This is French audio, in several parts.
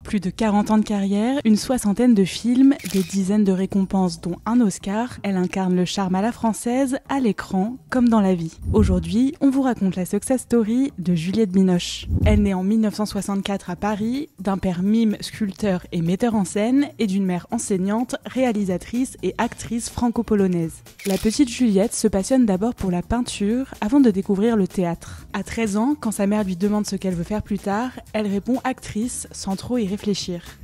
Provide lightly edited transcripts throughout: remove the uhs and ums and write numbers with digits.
Plus de 40 ans de carrière, une soixantaine de films, des dizaines de récompenses dont un Oscar, elle incarne le charme à la française, à l'écran, comme dans la vie. Aujourd'hui, on vous raconte la success story de Juliette Binoche. Elle naît en 1964 à Paris, d'un père mime, sculpteur et metteur en scène, et d'une mère enseignante, réalisatrice et actrice franco-polonaise. La petite Juliette se passionne d'abord pour la peinture avant de découvrir le théâtre. À 13 ans, quand sa mère lui demande ce qu'elle veut faire plus tard, elle répond actrice sans trop y réfléchir.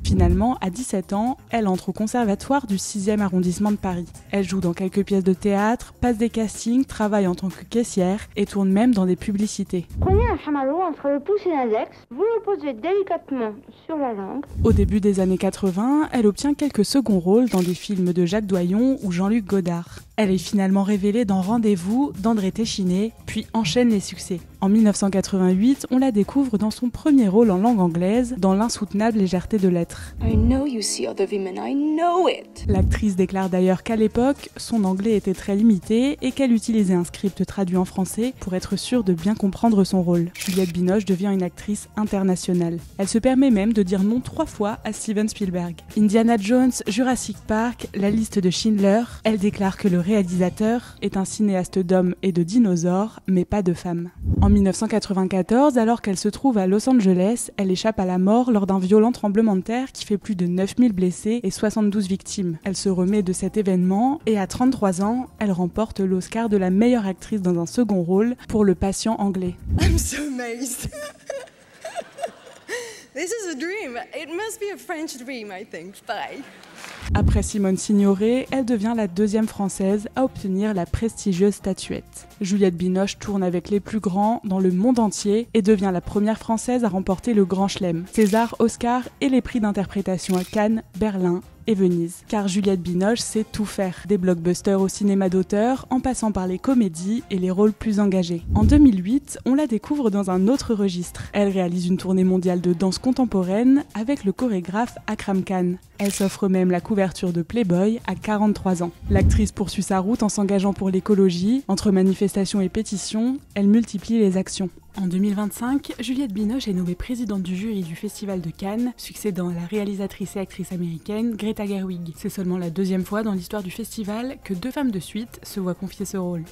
Finalement, à 17 ans, elle entre au conservatoire du 6e arrondissement de Paris. Elle joue dans quelques pièces de théâtre, passe des castings, travaille en tant que caissière et tourne même dans des publicités. Prenez un chamallow entre le pouce et l'index, vous le posez délicatement sur la langue. Au début des années 80, elle obtient quelques seconds rôles dans des films de Jacques Doyon ou Jean-Luc Godard. Elle est finalement révélée dans Rendez-vous d'André Téchiné, puis enchaîne les succès. En 1988, on la découvre dans son premier rôle en langue anglaise, dans L'insoutenable légèreté de l'être. I know you see other women, I know it. L'actrice déclare d'ailleurs qu'à l'époque, son anglais était très limité et qu'elle utilisait un script traduit en français pour être sûre de bien comprendre son rôle. Juliette Binoche devient une actrice internationale. Elle se permet même de dire non 3 fois à Steven Spielberg. Indiana Jones, Jurassic Park, La liste de Schindler, elle déclare que le réalisateur est un cinéaste d'hommes et de dinosaures, mais pas de femmes. En 1994, alors qu'elle se trouve à Los Angeles, elle échappe à la mort lors d'un violent tremblement de terre qui fait plus de 9000 blessés et 72 victimes. Elle se remet de cet événement et à 33 ans, elle remporte l'Oscar de la meilleure actrice dans un second rôle pour Le Patient anglais. I'm so amazed. This is a dream. It must be a French dream, I think. Bye. Après Simone Signoret, elle devient la deuxième française à obtenir la prestigieuse statuette. Juliette Binoche tourne avec les plus grands dans le monde entier et devient la première française à remporter le Grand Chelem, César, Oscar et les prix d'interprétation à Cannes, Berlin et Venise. Car Juliette Binoche sait tout faire, des blockbusters au cinéma d'auteur, en passant par les comédies et les rôles plus engagés. En 2008, on la découvre dans un autre registre. Elle réalise une tournée mondiale de danse contemporaine avec le chorégraphe Akram Khan. Elle s'offre même la couverture de Playboy à 43 ans. L'actrice poursuit sa route en s'engageant pour l'écologie. Entre manifestations et pétitions, elle multiplie les actions. En 2025, Juliette Binoche est nommée présidente du jury du Festival de Cannes, succédant à la réalisatrice et actrice américaine Greta Gerwig. C'est seulement la 2e fois dans l'histoire du festival que 2 femmes de suite se voient confier ce rôle.